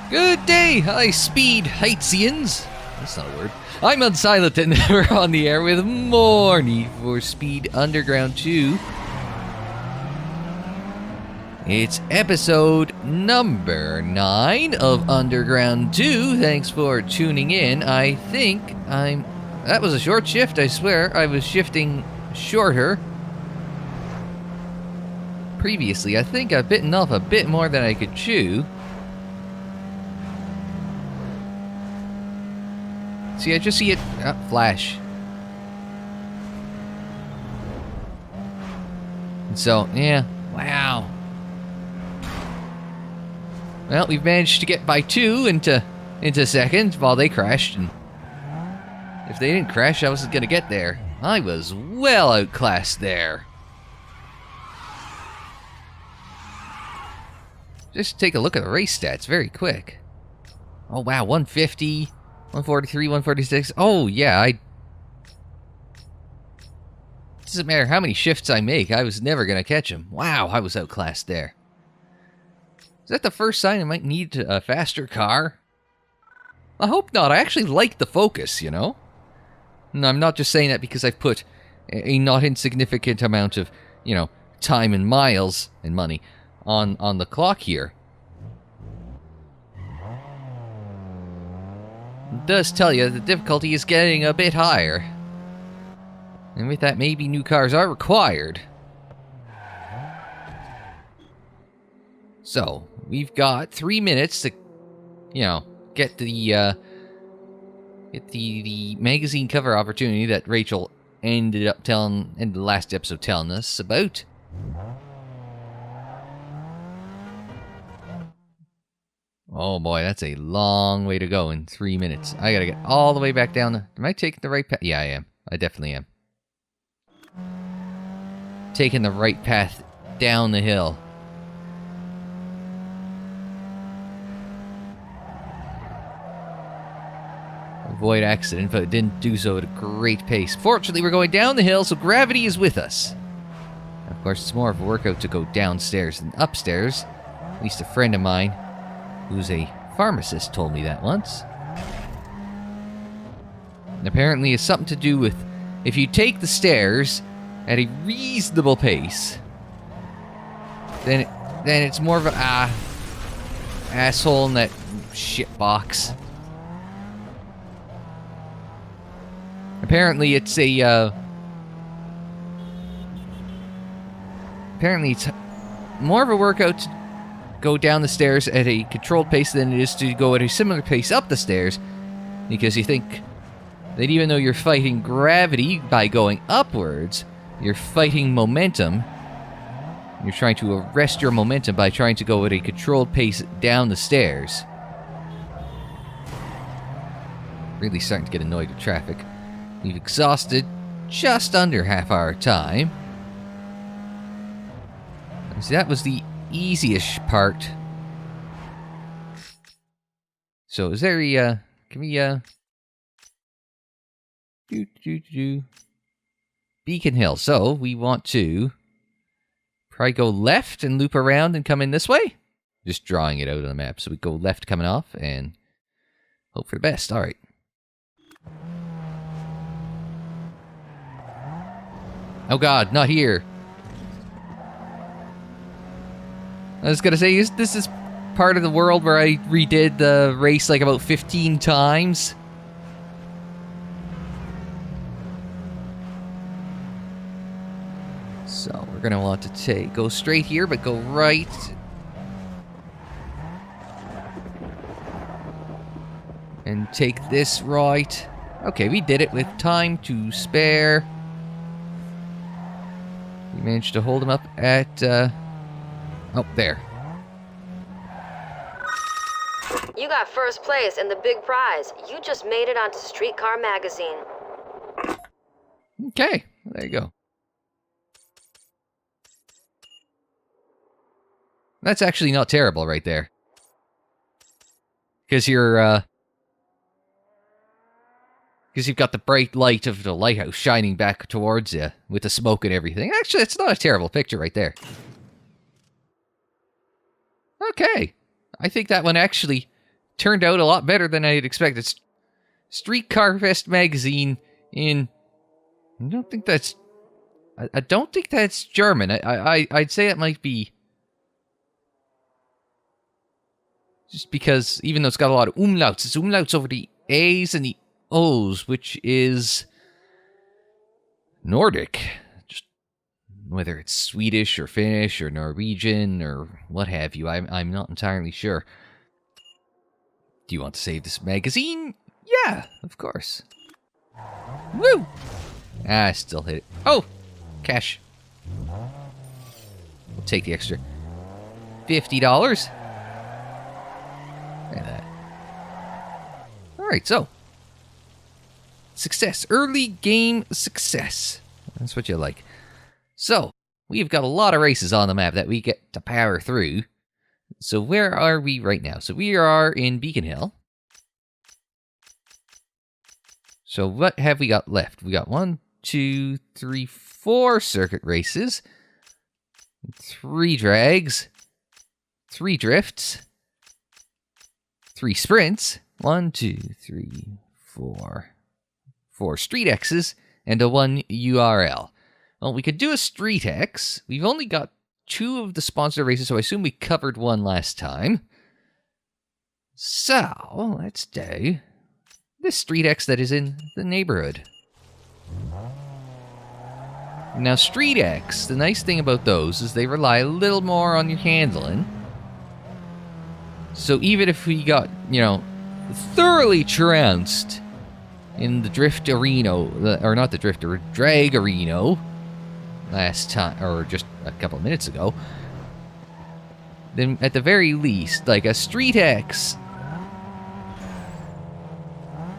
Good day, high-speed Heightsians. That's not a word. I'm Unsilent, and we're on the air with more Need for Speed Underground 2. It's episode number 9 of Underground 2. Thanks for tuning in. I think that was a short shift, I swear. I was shifting shorter. Previously, I think I've bitten off a bit more than I could chew. See, I just see it flash. And so, yeah, wow. Well, we've managed to get by 2 into second while they crashed, and if they didn't crash, I wasn't gonna get there. I was well outclassed there. Just take a look at the race stats very quick. Oh wow, 150. 143, 146. Oh, yeah, doesn't matter how many shifts I make, I was never going to catch him. Wow, I was outclassed there. Is that the first sign I might need a faster car? I hope not. I actually like the Focus, you know? And I'm not just saying that because I've put a not insignificant amount of, you know, time and miles and money on the clock here. It does tell you the difficulty is getting a bit higher. And with that, maybe new cars are required. So, we've got 3 minutes to, you know, get the magazine cover opportunity that Rachel ended the last episode telling us about. Oh boy, that's a long way to go in 3 minutes. I gotta get all the way back down. Am I taking the right path? Yeah, I am. I definitely am. Taking the right path down the hill. Avoid accident, but it didn't do so at a great pace. Fortunately, we're going down the hill, so gravity is with us. Of course, it's more of a workout to go downstairs than upstairs. At least a friend of mine, who's a pharmacist, told me that once. And apparently it's something to do with if you take the stairs at a reasonable pace, then it's more of an asshole in that shit box. Apparently it's more of a workout to go down the stairs at a controlled pace than it is to go at a similar pace up the stairs, because you think that even though you're fighting gravity by going upwards, you're fighting momentum. You're trying to arrest your momentum by trying to go at a controlled pace down the stairs. Really starting to get annoyed with traffic. We've exhausted just under half our time. So that was the easy-ish part. So is there a, can we, Beacon Hill. So we want to probably go left and loop around and come in this way. Just drawing it out on the map. So we go left coming off and hope for the best. All right. Oh God, not here. I was gonna say, this is part of the world where I redid the race like about 15 times. So we're gonna want to go straight here, but go right. And take this right. Okay, we did it with time to spare. We managed to hold him up at, oh, there. You got first place and the big prize. You just made it onto Streetcar Magazine. Okay, there you go. That's actually not terrible right there. Because you're, because you've got the bright light of the lighthouse shining back towards you with the smoke and everything. Actually, it's not a terrible picture right there. Okay. I think that one actually turned out a lot better than I had expected. Streetcar Fest magazine in... I don't think that's German. I'd say it might be... Just because, even though it's got a lot of umlauts, it's umlauts over the A's and the O's, which is Nordic. Just whether it's Swedish or Finnish or Norwegian or what have you, I'm not entirely sure. Do you want to save this magazine? Yeah, of course. Woo! Ah, I still hit it. Oh! Cash. We'll take the extra $50. Look at that. Alright, so. Success. Early game success. That's what you like. So, we've got a lot of races on the map that we get to power through. So where are we right now? So we are in Beacon Hill. So what have we got left? We got 1, 2, 3, 4 circuit races. 3 drags. 3 drifts. 3 sprints. 1, 2, 3, 4. 4 street X's and a 1 URL. Well, we could do a street X. We've only got 2 of the sponsor races, so I assume we covered 1 last time. So, let's do this street X that is in the neighborhood. Now, street X, the nice thing about those is they rely a little more on your handling. So even if we got, you know, thoroughly trounced in the drift arena, or not the drift, or drag arena last time, or just a couple of minutes ago, then at the very least, like a street X.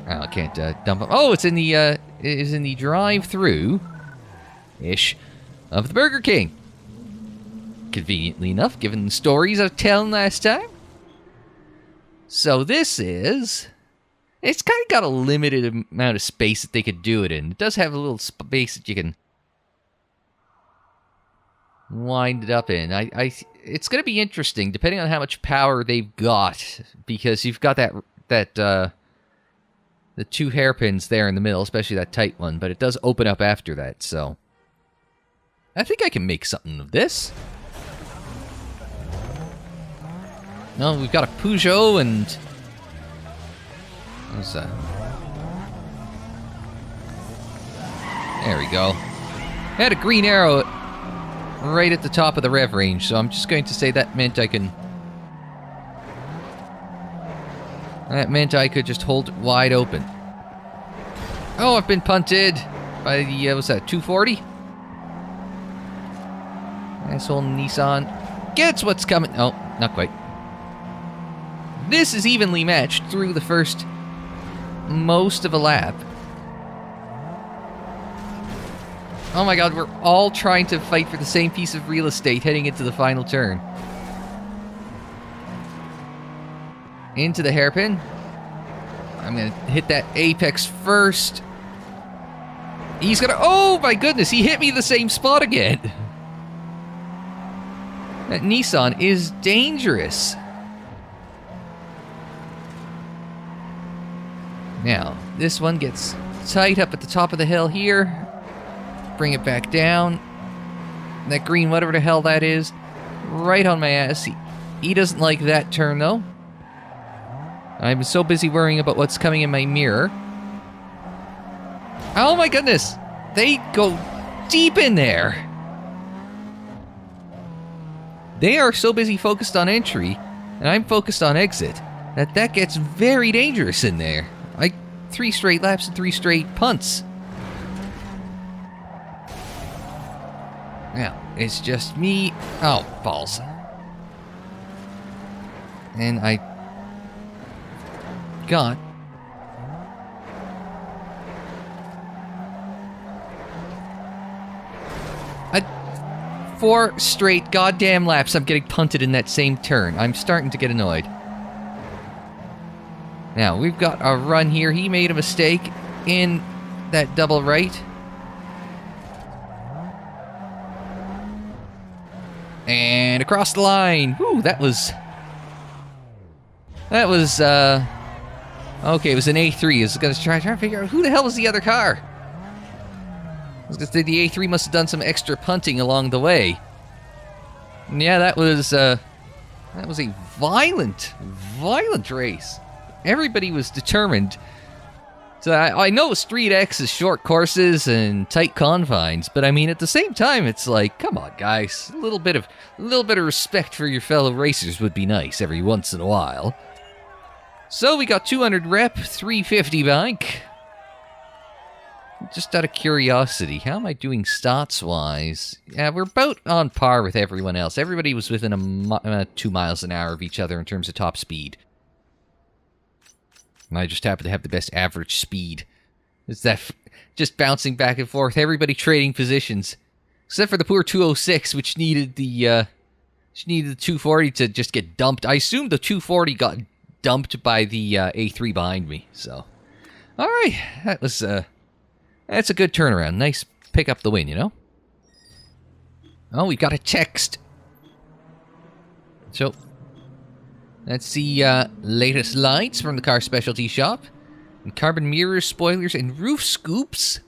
Oh, I can't dump them. Oh, it's in the drive-through ish of the Burger King. Conveniently enough, given the stories I was telling last time. So this is... It's kind of got a limited amount of space that they could do it in. It does have a little space that you can wind it up in. It's going to be interesting, depending on how much power they've got, because you've got the 2 hairpins there in the middle, especially that tight one, but it does open up after that, so... I think I can make something of this. No, we've got a Peugeot and... What's that? There we go. I had a green arrow right at the top of the rev range, so I'm just going to say that meant I can... That meant I could just hold it wide open. Oh, I've been punted by the, what's that, 240? Asshole Nissan gets what's coming. Oh, not quite. This is evenly matched through the first most of a lap. Oh my god, we're all trying to fight for the same piece of real estate heading into the final turn. Into the hairpin. I'm gonna hit that apex first. He's gonna... Oh my goodness, he hit me the same spot again. That Nissan is dangerous. Now, this one gets tight up at the top of the hill here. Bring it back down. That green, whatever the hell that is, right on my ass. He doesn't like that turn, though. I'm so busy worrying about what's coming in my mirror. Oh my goodness! They go deep in there! They are so busy focused on entry, and I'm focused on exit, that gets very dangerous in there. Like 3 straight laps and 3 straight punts. Now, it's just me. Oh, balls. And I got... a 4 straight goddamn laps I'm getting punted in that same turn. I'm starting to get annoyed. Now, we've got a run here. He made a mistake in that double right. And across the line. Whew, that was That was, okay, it was an A3. I was going to try to figure out who the hell was the other car. I was going to say the A3 must have done some extra punting along the way. And yeah, that was a violent race. Everybody was determined. So I know Street X is short courses and tight confines, but I mean at the same time it's like, come on guys, a little bit of respect for your fellow racers would be nice every once in a while. So we got 200 rep, 350 bike. Just out of curiosity, how am I doing stats-wise? Yeah, we're about on par with everyone else. Everybody was within 2 miles an hour of each other in terms of top speed. And I just happen to have the best average speed. It's that just bouncing back and forth, everybody trading positions. Except for the poor 206, which needed the 240 to just get dumped. I assume the 240 got dumped by the A3 behind me, so. Alright, that's a good turnaround. Nice pick up the win, you know? Oh, we got a text. So, that's the latest lights from the car specialty shop. And carbon mirrors, spoilers, and roof scoops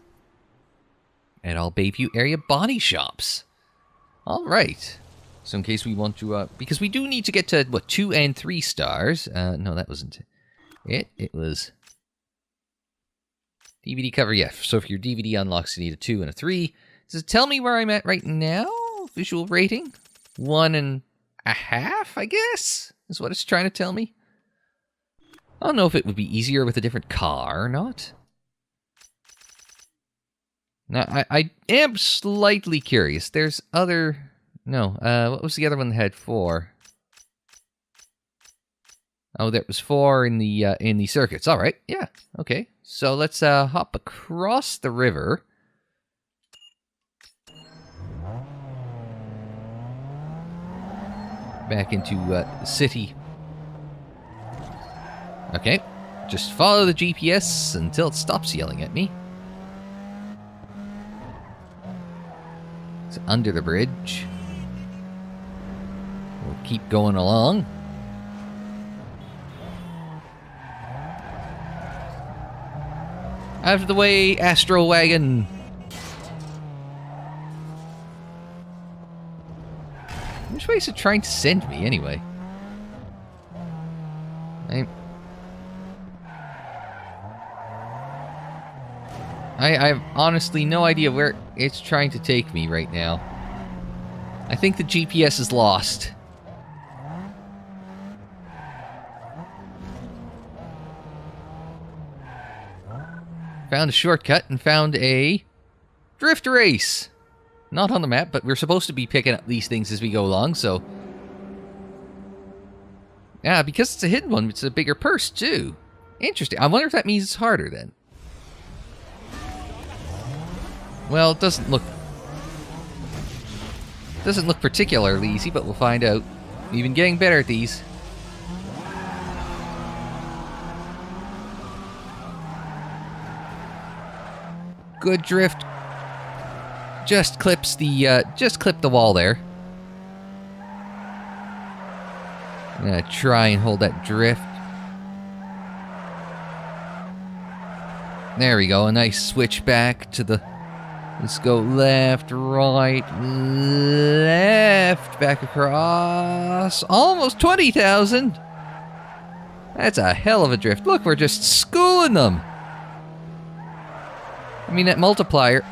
at all Bayview area body shops. Alright. So in case we want to, because we do need to get to, what, 2 and 3 stars. No, that wasn't it. It was DVD cover, yeah. So for your DVD unlocks, you need a 2 and a 3. Does it tell me where I'm at right now? Visual rating? 1.5, I guess, is what it's trying to tell me. I don't know if it would be easier with a different car or not. Now, I am slightly curious. There's other... No, what was the other one that had 4? Oh, there was 4 in the circuits. All right, yeah, okay. So let's hop across the river. Back into the city. Okay, just follow the GPS until it stops yelling at me. It's under the bridge. We'll keep going along. Out of the way, Astro Wagon! Which way is it trying to send me, anyway? I have honestly no idea where it's trying to take me right now. I think the GPS is lost. Found a shortcut and found a drift race. Not on the map, but we're supposed to be picking up these things as we go along, so... Yeah, because it's a hidden one, it's a bigger purse, too. Interesting. I wonder if that means it's harder, then. Well, it doesn't look particularly easy, but we'll find out. We've been getting better at these. Good drift. Just clips the just clip the wall there. I'm gonna try and hold that drift. There we go. A nice switch back to the. Let's go left, right, left, back across. Almost 20,000. That's a hell of a drift. Look, we're just schooling them. I mean, that multiplier.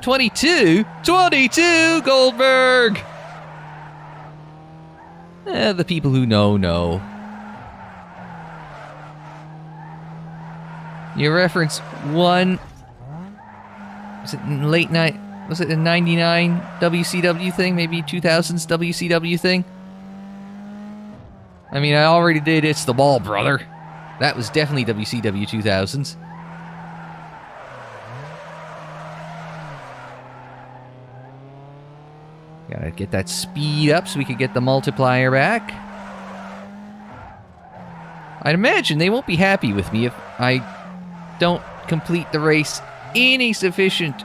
22? 22, Goldberg! The people who know. You reference one... Was it in late night? Was it a 99 WCW thing? Maybe 2000s WCW thing? I mean, I already did It's the Ball, brother. That was definitely WCW 2000s. Gotta get that speed up so we can get the multiplier back. I'd imagine they won't be happy with me if I don't complete the race in a sufficient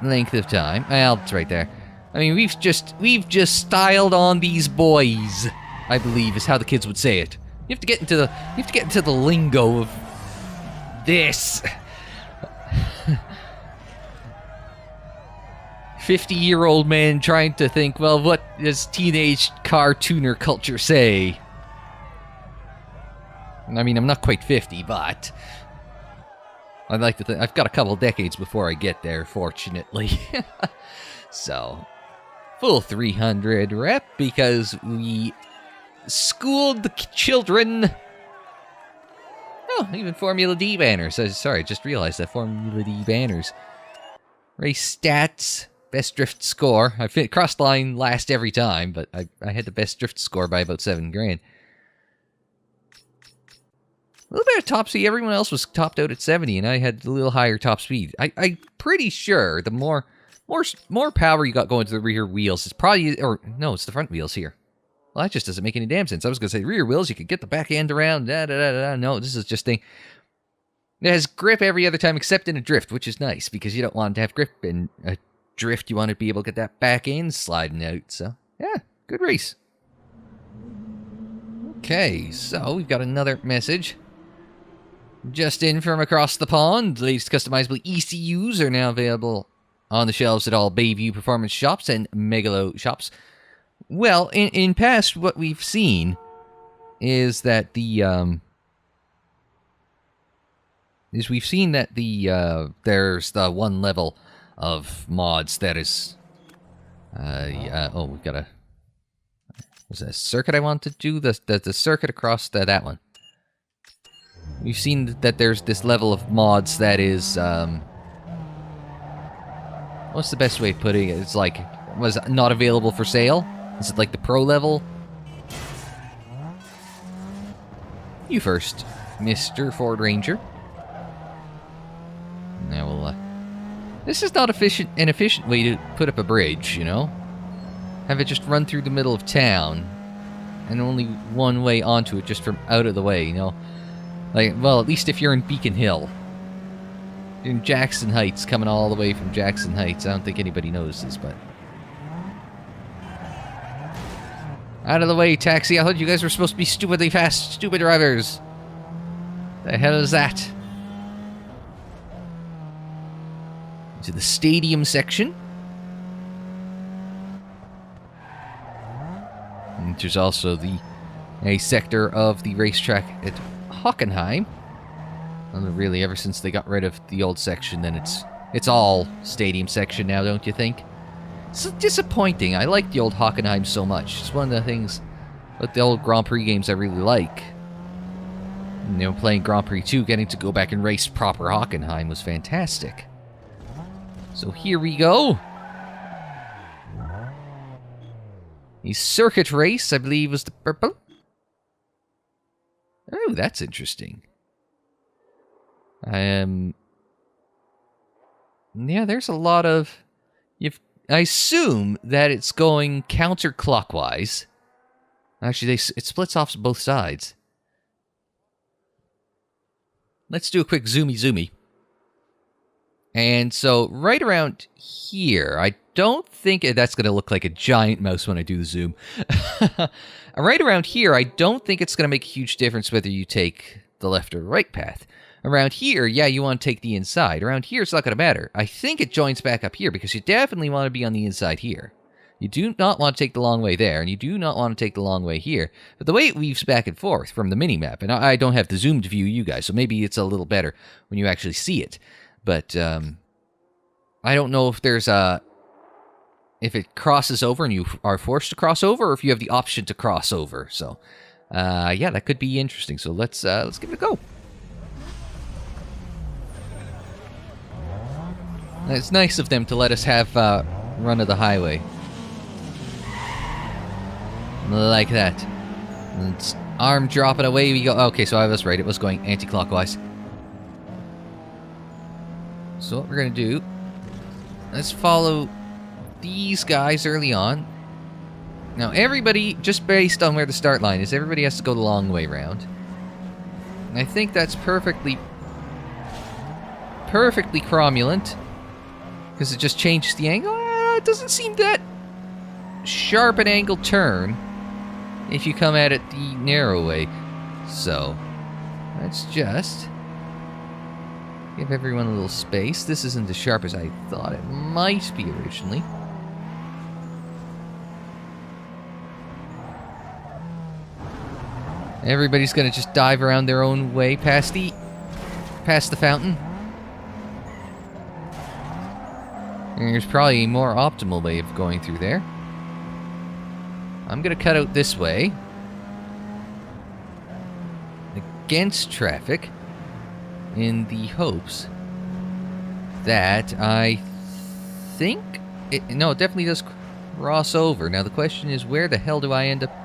length of time. Well, it's right there. I mean, we've just styled on these boys, I believe is how the kids would say it. You have to get into the lingo of this. 50-year-old man trying to think, well, what does teenage car tuner culture say? I mean, I'm not quite 50, but I'd like to think I've got a couple decades before I get there, fortunately. So, full 300 rep because we schooled the children. Oh, even Formula D banners. Sorry, I just realized that Formula D banners. Race stats, best drift score. I crossed line last every time, but I had the best drift score by about $7 grand. A little bit of top speed. Everyone else was topped out at 70, and I had a little higher top speed. I'm pretty sure the more power you got going to the rear wheels, it's probably, or no, it's the front wheels here. Well, that just doesn't make any damn sense. I was going to say rear wheels, you could get the back end around, da-da-da-da. No, this is just thing. It has grip every other time except in a drift, which is nice, because you don't want to have grip in a drift. You want to be able to get that back end sliding out, so yeah, good race. Okay, so we've got another message. Just in from across the pond, the latest customizable ECUs are now available on the shelves at all Bayview Performance shops and Megalo shops. Well, in past, what we've seen is that there's the one level of mods that is oh, we've got was that a circuit I want to do? The circuit across that one. We've seen that there's this level of mods that is, what's the best way of putting it? It's like, was not available for sale? Is it like the pro level? You first, Mr. Ford Ranger. Now we'll, this is not an efficient way to put up a bridge, you know? Have it just run through the middle of town, and only one way onto it just from out of the way, you know? Like, well, at least if you're in Beacon Hill. In Jackson Heights, coming all the way from Jackson Heights. I don't think anybody knows this, but... Out of the way, taxi. I thought you guys were supposed to be stupidly fast, stupid drivers. The hell is that? Into the stadium section. And there's also a sector of the racetrack at Hockenheim. And really, ever since they got rid of the old section, then it's all stadium section now, don't you think? It's disappointing. I like the old Hockenheim so much. It's one of the things with the old Grand Prix games I really like. You know, playing Grand Prix 2, getting to go back and race proper Hockenheim was fantastic. So here we go. A circuit race, I believe, was the purple. Oh, that's interesting. Yeah, there's a lot of... I assume that it's going counterclockwise. Actually, it splits off both sides. Let's do a quick zoomy. And so, right around here, I don't think that's going to look like a giant mouse when I do the zoom. Right around here, I don't think it's going to make a huge difference whether you take the left or right path. Around here, yeah, you want to take the inside. Around here, it's not going to matter. I think it joins back up here because you definitely want to be on the inside here. You do not want to take the long way there, and you do not want to take the long way here. But the way it weaves back and forth from the mini-map, and I don't have the zoomed view you guys, so maybe it's a little better when you actually see it. But I don't know if there's if it crosses over and you are forced to cross over, or if you have the option to cross over. So, yeah, that could be interesting. So let's give it a go. It's nice of them to let us have run of the highway. Like that. And arm dropping away we go. Okay, so I was right. It was going anti-clockwise. So what we're going to do, let's follow these guys early on. Now everybody, just based on where the start line is, everybody has to go the long way round. And I think that's perfectly cromulent. Because it just changes the angle. It doesn't seem that sharp an angle turn if you come at it the narrow way. So, let's just give everyone a little space. This isn't as sharp as I thought it might be originally. Everybody's gonna just dive around their own way past the fountain. And there's probably a more optimal way of going through there. I'm gonna cut out this way. Against traffic. In the hopes that I think... no, it definitely does cross over. Now the question is, where the hell do I end up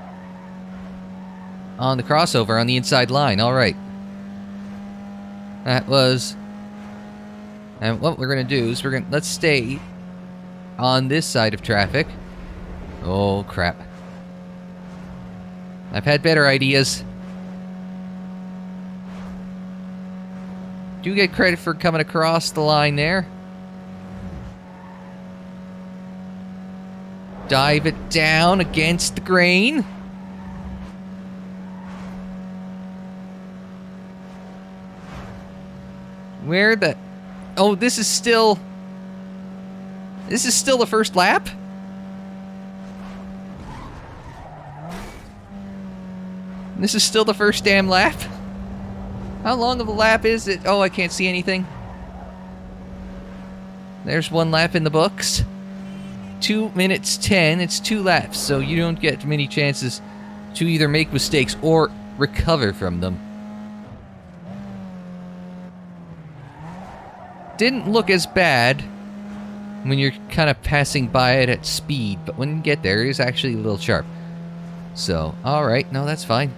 on the crossover on the inside line? Alright. That was... And what we're going to do is let's stay on this side of traffic. Oh, crap. I've had better ideas. Do you get credit for coming across the line there? Dive it down against the grain. Where the... Oh, this is still the first lap? This is still the first damn lap? How long of a lap is it? Oh, I can't see anything. There's one lap in the books. 2 minutes 10. It's 2 laps, so you don't get many chances to either make mistakes or recover from them. Didn't look as bad when you're kind of passing by it at speed, but when you get there, it is actually a little sharp. So, alright, no, that's fine.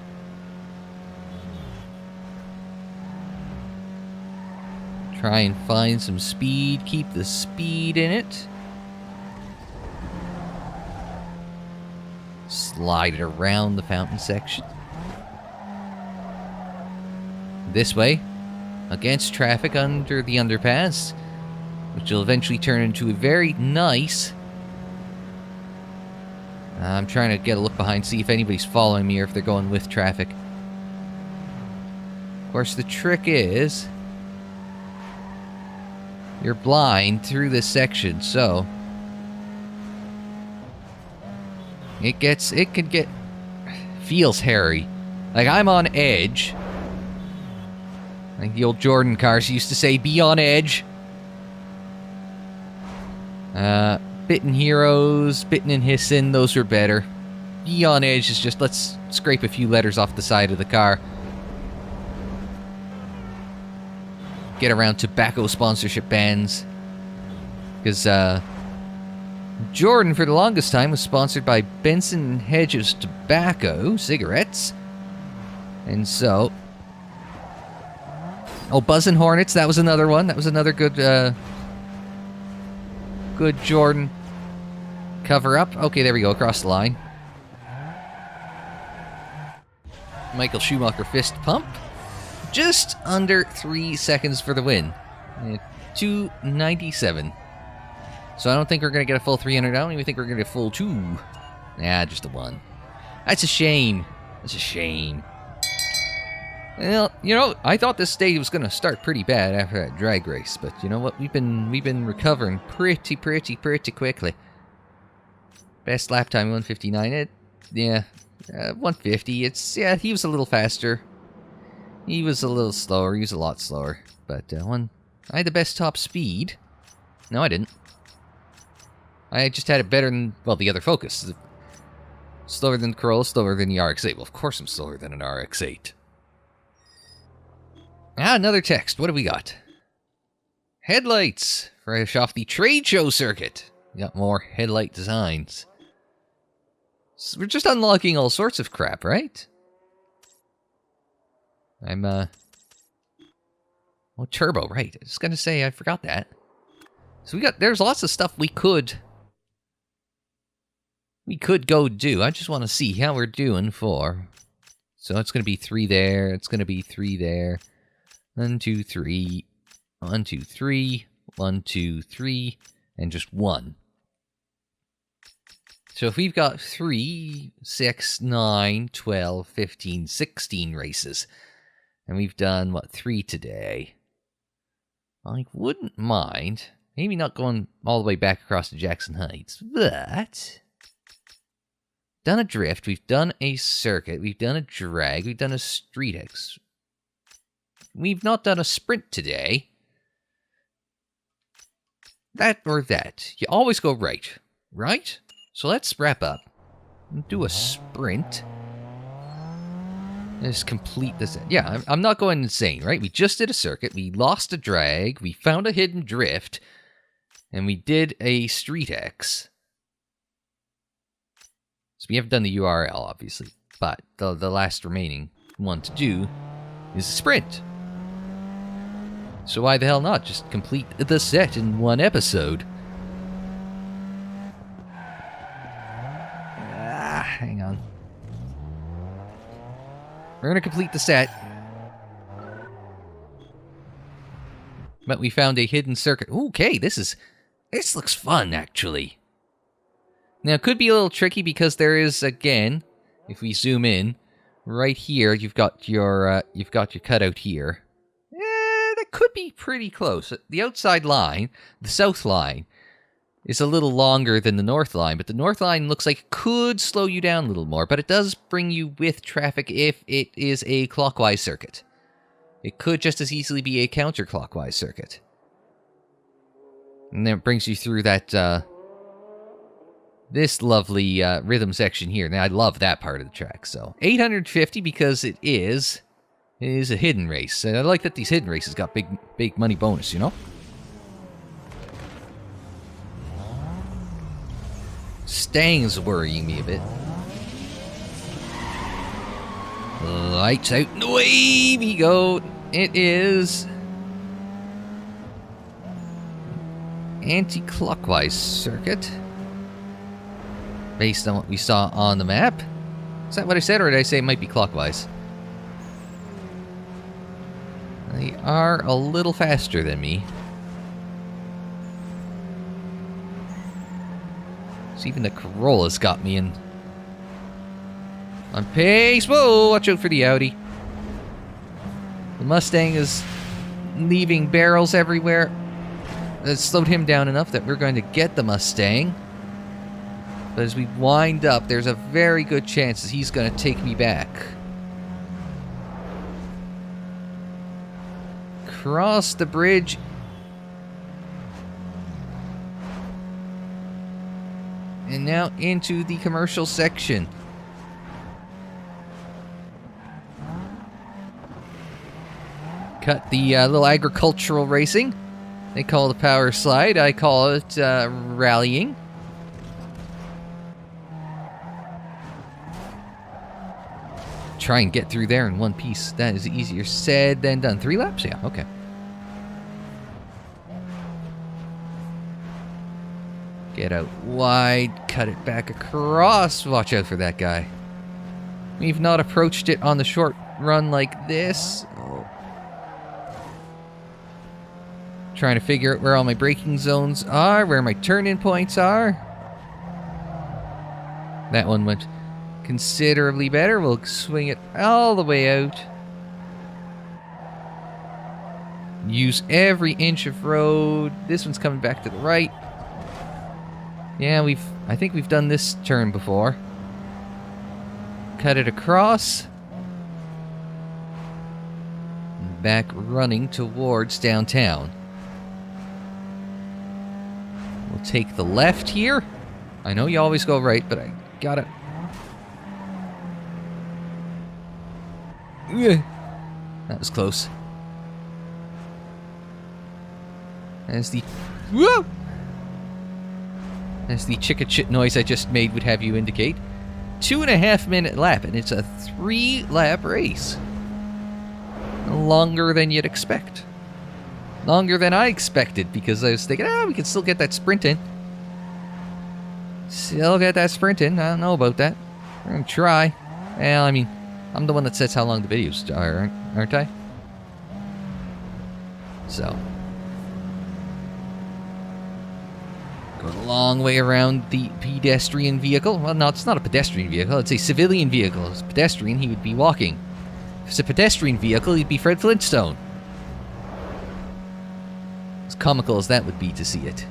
Try and find some speed, keep the speed in it. Slide it around the fountain section. This way, against traffic under the underpass, which will eventually turn into a very nice... I'm trying to get a look behind, see if anybody's following me or if they're going with traffic. Of course, the trick is... you're blind through this section, so... feels hairy. Like, I'm on edge. Like the old Jordan cars used to say, be on edge. Bitten Heroes, Bitten and Hissin, those were better. Be on edge is just, let's scrape a few letters off the side of the car. Get around tobacco sponsorship bans. Because, Jordan, for the longest time, was sponsored by Benson Hedges Tobacco Cigarettes. And so... Oh, Buzzin' Hornets, that was another one. That was another good, good Jordan cover-up. Okay, there we go, across the line. Michael Schumacher fist pump. Just under 3 seconds for the win. 2:97. So I don't think we're going to get a full 300. I don't even think we're going to get a full 2. Nah, just a 1. That's a shame. That's a shame. Well, you know, I thought this stage was going to start pretty bad after that drag race, but you know what? We've been recovering pretty quickly. Best lap time 159. Yeah, 150. It's yeah. He was a little faster. He was a little slower. He was a lot slower. But I had the best top speed. No, I didn't. I just had it better than, well, the other Focus. Slower than the Corolla, slower than the RX-8. Well, of course I'm slower than an RX-8. Ah, another text. What do we got? Headlights. Fresh off the trade show circuit. We got more headlight designs. So we're just unlocking all sorts of crap, right? Oh, turbo, right. I was gonna say, I forgot that. So there's lots of stuff we could go do. I just want to see how we're doing for... So it's gonna be 3 there, it's gonna be 3 there. 1, 2, 3. 1, 2, 3. 1, 2, 3. And just 1. So if we've got 3, 6, 9, 12, 15, 16 races, and we've done, what, 3 today, I wouldn't mind, maybe not going all the way back across to Jackson Heights, but done a drift, we've done a circuit, we've done a drag, we've done a street X. We've not done a sprint today. That or that. You always go right, right? So let's wrap up and do a sprint. Just complete this. Yeah, I'm not going insane, right? We just did a circuit, we lost a drag, we found a hidden drift, and we did a street X. So we haven't done the URL, obviously, but the last remaining one to do is a sprint. So why the hell not just complete the set in one episode? Hang on. We're going to complete the set. But we found a hidden circuit. Okay, this looks fun, actually. Now, it could be a little tricky because there is, again, if we zoom in, right here, you've got your cutout here. That could be pretty close. The outside line, the south line, is a little longer than the north line, but the north line looks like it could slow you down a little more, but it does bring you with traffic if it is a clockwise circuit. It could just as easily be a counterclockwise circuit. And then it brings you through that, this lovely rhythm section here. Now, I love that part of the track, so. 850 because it is a hidden race. And I like that these hidden races got big money bonus, you know? Stang's worrying me a bit. Lights out and away we go. It is anti-clockwise circuit based on what we saw on the map. Is that what I said, or did I say it might be clockwise? They are a little faster than me. So even the Corolla's got me in on pace. Whoa, watch out for the Audi. The Mustang is leaving barrels everywhere. That slowed him down enough that we're going to get the Mustang. But as we wind up, there's a very good chance that he's going to take me back. Cross the bridge. And now into the commercial section. Cut the little agricultural racing. They call it a power slide. I call it rallying. Try and get through there in one piece. That is easier said than done. 3 laps? Yeah, okay. Get out wide, cut it back across. Watch out for that guy. We've not approached it on the short run like this. Oh. Trying to figure out where all my braking zones are, where my turn-in points are. That one went considerably better. We'll swing it all the way out. Use every inch of road. This one's coming back to the right. Yeah, I think we've done this turn before. Cut it across. Back running towards downtown. We'll take the left here. I know you always go right, but I gotta... That was close. As the... Whoa! As the chicka chit noise I just made would have you indicate. 2.5 minute lap, and it's a 3-lap race. Longer than you'd expect. Longer than I expected, because I was thinking, we can still get that sprint in. Still get that sprint in. I don't know about that. We're gonna try. Well, I mean, I'm the one that says how long the videos are, aren't I? So. Go the long way around the pedestrian vehicle. Well, no, it's not a pedestrian vehicle. It's a civilian vehicle. If it's a pedestrian, he would be walking. If it's a pedestrian vehicle, he'd be Fred Flintstone. As comical as that would be to see it.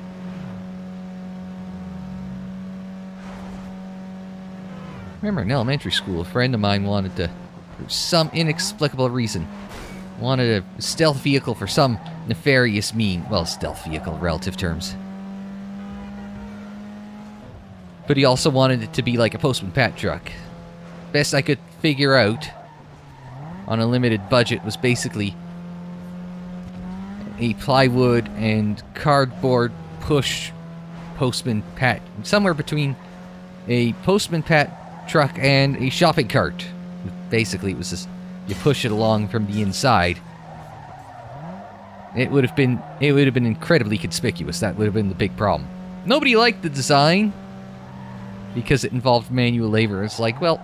Remember in elementary school, a friend of mine wanted to, for some inexplicable reason, wanted a stealth vehicle for some nefarious mean. Well, stealth vehicle, relative terms. But he also wanted it to be like a Postman Pat truck. Best I could figure out on a limited budget was basically a plywood and cardboard push Postman Pat. Somewhere between a Postman Pat truck and a shopping cart. Basically, it was just, you push it along from the inside. It would have been incredibly conspicuous. That would have been the big problem. Nobody liked the design because it involved manual labor. It's like, well,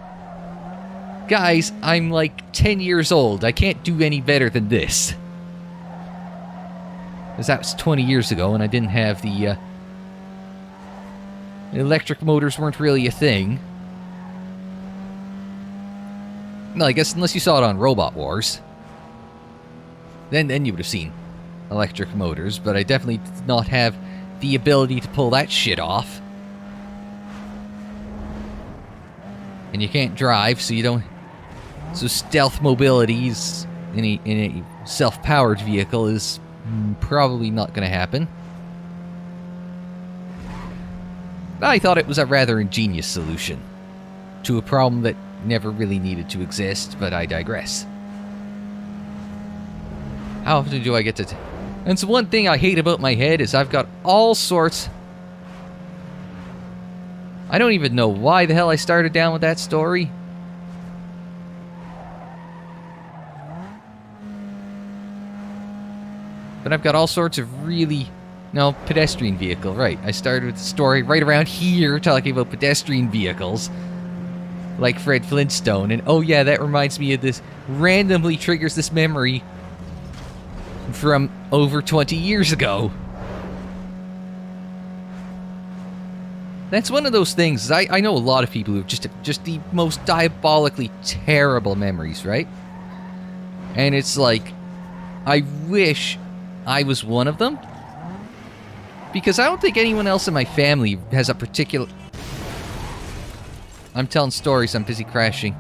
guys, I'm like 10 years old. I can't do any better than this. Because that was 20 years ago, and I didn't have the electric motors weren't really a thing. No, I guess unless you saw it on Robot Wars. Then you would have seen electric motors, but I definitely did not have the ability to pull that shit off. And you can't drive, so you don't... So stealth mobilities in a self-powered vehicle is probably not going to happen. I thought it was a rather ingenious solution to a problem that never really needed to exist, but I digress. How often do I get to... And so one thing I hate about my head is I've got all sorts... I don't even know why the hell I started down with that story. But I've got all sorts of really... No, pedestrian vehicle, right. I started with the story right around here talking about pedestrian vehicles. Like Fred Flintstone. And oh yeah, that reminds me of this. Randomly triggers this memory from over 20 years ago. That's one of those things. I know a lot of people who have just the most diabolically terrible memories, right? And it's like, I wish I was one of them. Because I don't think anyone else in my family has a particular... I'm telling stories, I'm busy crashing.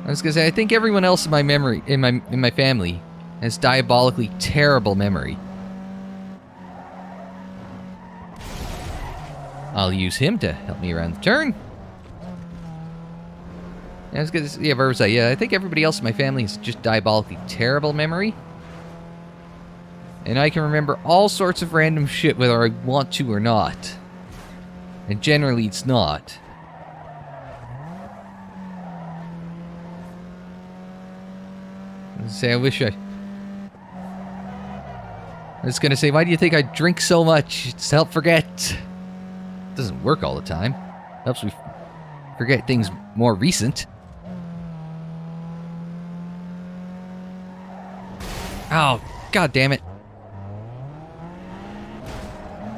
I was gonna say, I think everyone else in my memory, in my family, has diabolically terrible memory. I'll use him to help me around the turn. I was gonna say, yeah, where was I? Yeah, I think everybody else in my family has just diabolically terrible memory. And I can remember all sorts of random shit whether I want to or not. And generally it's not. I wish I was gonna say, why do you think I drink so much? It's to help forget. It doesn't work all the time. Helps me forget things more recent. Oh, god damn it.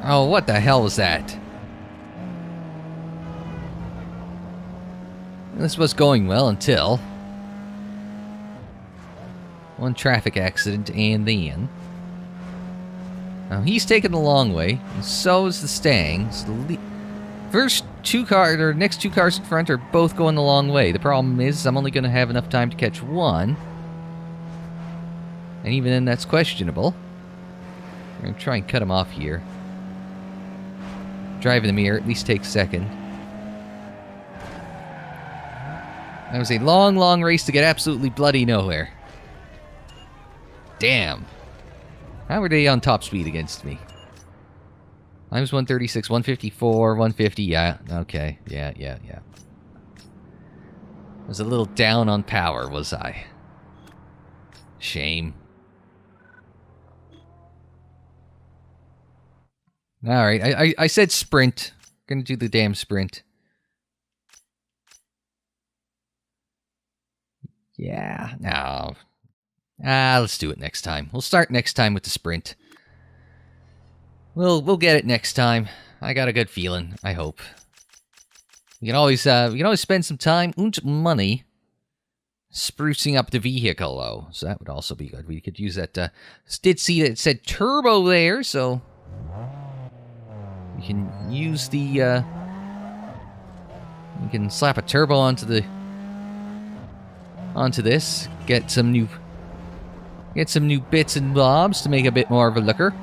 Oh, what the hell was that? This was going well until one traffic accident, and then now he's taking the long way, and so is the Stang. So the first two cars, or next two cars in front, are both going the long way. The problem is I'm only going to have enough time to catch one, and even then that's questionable. I'm going to try and cut him off here. Driving the mirror at least takes a second. That was a long, long race to get absolutely bloody nowhere. Damn. How are they on top speed against me? I was 136, 154, 150. Yeah, okay. Yeah. I was a little down on power, was I? Shame. Alright, I said sprint. Gonna do the damn sprint. Yeah, no. Let's do it next time. We'll start next time with the sprint. We'll get it next time. I got a good feeling, I hope. We can always spend some time and money sprucing up the vehicle, though. So that would also be good. We could use that. Did see that it said turbo there, so we can use the. We can slap a turbo onto this. Get some new bits and bobs to make a bit more of a looker.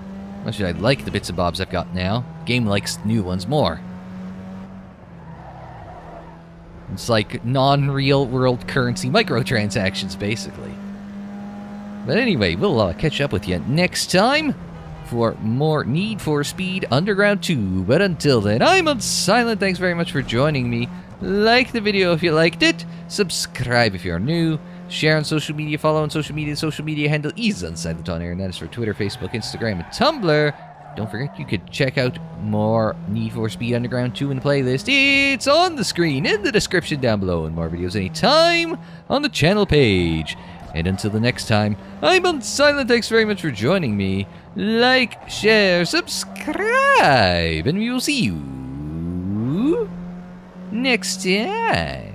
Actually, I like the bits and bobs I've got now. Game likes new ones more. It's like non-real world currency microtransactions, basically. But anyway, we'll catch up with you next time for more Need for Speed Underground 2. But until then, I'm Unsilent. Thanks very much for joining me. Like the video if you liked it. Subscribe if you're new. Share on social media. Follow on social media. The social media handle is Unsilent on air, and that is for Twitter, Facebook, Instagram, and Tumblr. Don't forget, you could check out more Need for Speed Underground 2 in the playlist. It's on the screen, in the description down below, and more videos anytime on the channel page. And until the next time, I'm Unsilent. Thanks very much for joining me. Like, share, subscribe, and we will see you next time.